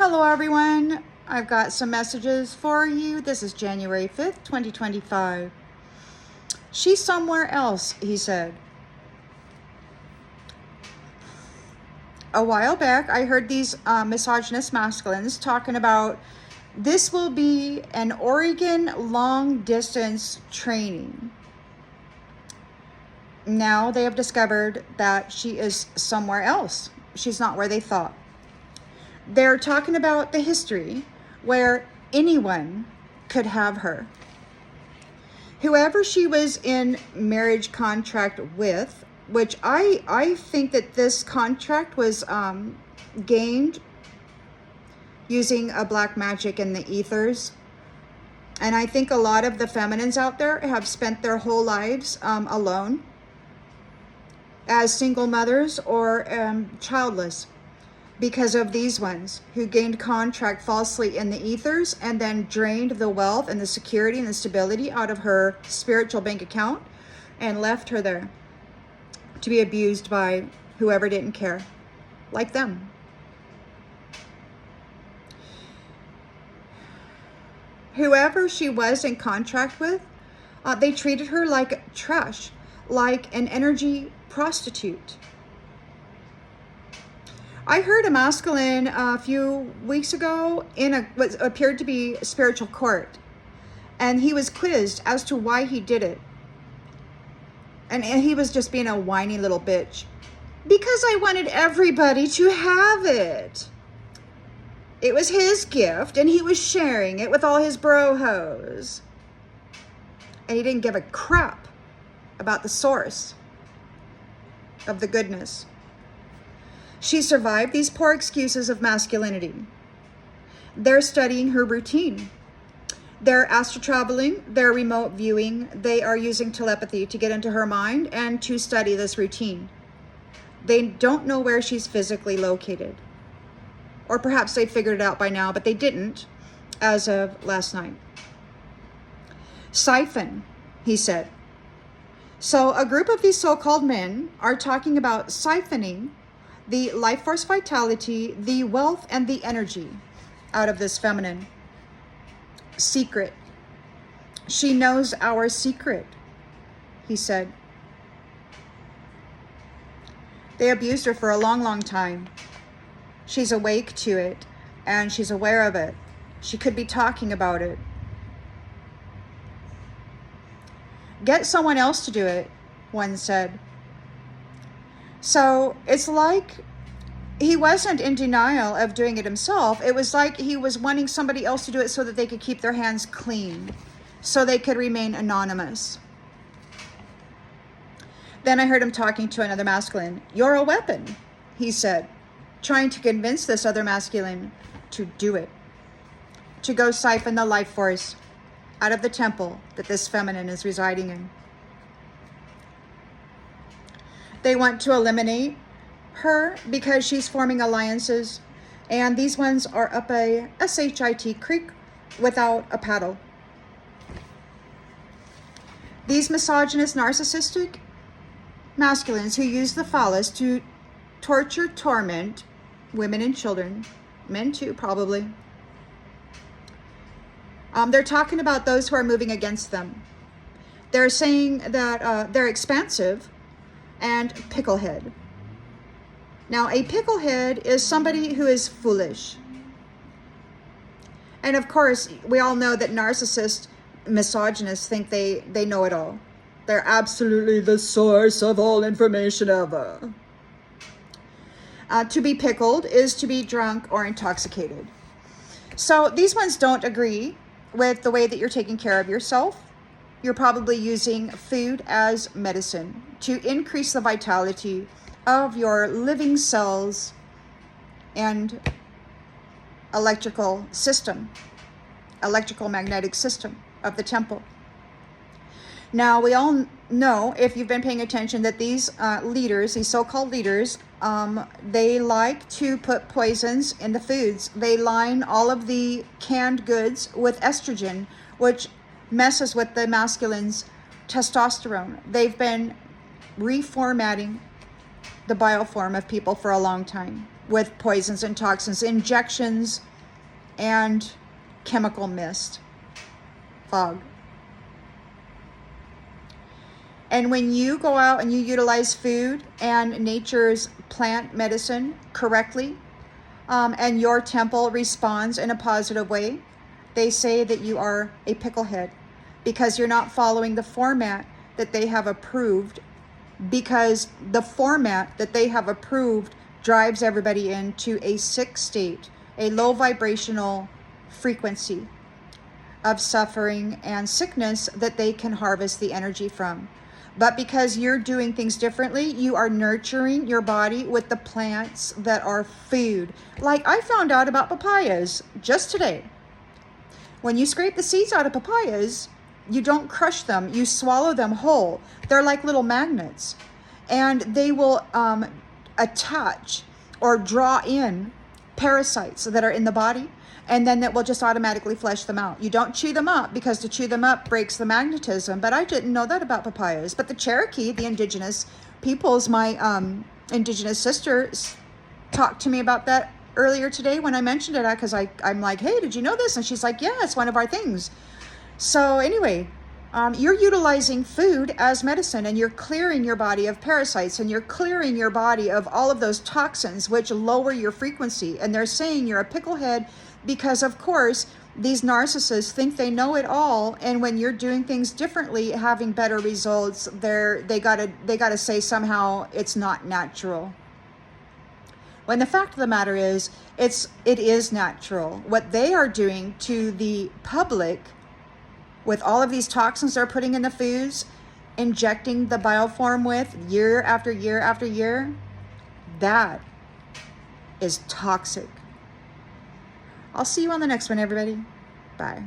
Hello everyone, I've got some messages for you. This is January 5th, 2025. She's somewhere else, he said. A while back, I heard these misogynist masculines talking about this will be an Oregon long distance training. Now they have discovered that she is somewhere else. She's not where they thought. They're talking about the history where anyone could have her. Whoever she was in marriage contract with, which I think that this contract was gained using a black magic in the ethers. And I think a lot of the feminines out there have spent their whole lives alone as single mothers or childless, because of these ones who gained contract falsely in the ethers and then drained the wealth and the security and the stability out of her spiritual bank account and left her there to be abused by whoever didn't care, like them. Whoever she was in contract with, they treated her like trash, like an energy prostitute. I heard a masculine a few weeks ago in what appeared to be a spiritual court, and he was quizzed as to why he did it. And he was just being a whiny little bitch. Because I wanted everybody to have it. It was his gift, and he was sharing it with all his bro-hoes. And he didn't give a crap about the source of the goodness. She survived these poor excuses of masculinity. They're studying her routine. They're astral traveling, they're remote viewing, they are using telepathy to get into her mind and to study this routine. They don't know where she's physically located. Or perhaps they figured it out by now, but they didn't as of last night. Syphon, he said. So a group of these so-called men are talking about siphoning the life force vitality, the wealth, and the energy out of this feminine. Secret. She knows our secret, he said. They abused her for a long, long time. She's awake to it, and she's aware of it. She could be talking about it. Get someone else to do it, one said. So it's like he wasn't in denial of doing it himself. It was like he was wanting somebody else to do it so that they could keep their hands clean, so they could remain anonymous. Then I heard him talking to another masculine. You're a weapon, he said, trying to convince this other masculine to do it, to go siphon the life force out of the temple that this feminine is residing in. They want to eliminate her because she's forming alliances, and these ones are up a SHIT creek without a paddle. These misogynist narcissistic masculines who use the phallus to torture, torment women and children, men too probably. They're talking about those who are moving against them. They're saying that they're expansive and picklehead. Now, a picklehead is somebody who is foolish. And of course, we all know that narcissists, misogynists think they know it all. They're absolutely the source of all information ever. To be pickled is to be drunk or intoxicated. So these ones don't agree with the way that you're taking care of yourself. You're probably using food as medicine to increase the vitality of your living cells and electrical magnetic system of the temple. Now, we all know, if you've been paying attention, that these leaders, these so-called leaders, they like to put poisons in the foods. They line all of the canned goods with estrogen, which messes with the masculine's testosterone. They've been reformatting the bioform of people for a long time with poisons and toxins, injections and chemical mist, fog. And when you go out and you utilize food and nature's plant medicine correctly, and your temple responds in a positive way, they say that you are a picklehead because you're not following the format that they have approved, because the format that they have approved drives everybody into a sick state, a low vibrational frequency of suffering and sickness that they can harvest the energy from. But because you're doing things differently, you are nurturing your body with the plants that are food. Like I found out about papayas just today. When you scrape the seeds out of papayas, you don't crush them, you swallow them whole. They're like little magnets, and they will attach or draw in parasites that are in the body, and then that will just automatically flush them out. You don't chew them up, because to chew them up breaks the magnetism. But I didn't know that about papayas. But the Cherokee, the indigenous peoples, my indigenous sisters talked to me about that earlier today when I mentioned it, because I'm like, hey, did you know this? And she's like, yeah, it's one of our things. So anyway, you're utilizing food as medicine, and you're clearing your body of parasites, and you're clearing your body of all of those toxins which lower your frequency. And they're saying you're a picklehead because, of course, these narcissists think they know it all, and when you're doing things differently, having better results, they gotta say somehow it's not natural. When the fact of the matter is, it is natural. What they are doing to the public with all of these toxins they're putting in the foods, injecting the bioform with year after year after year, that is toxic. I'll see you on the next one, everybody. Bye.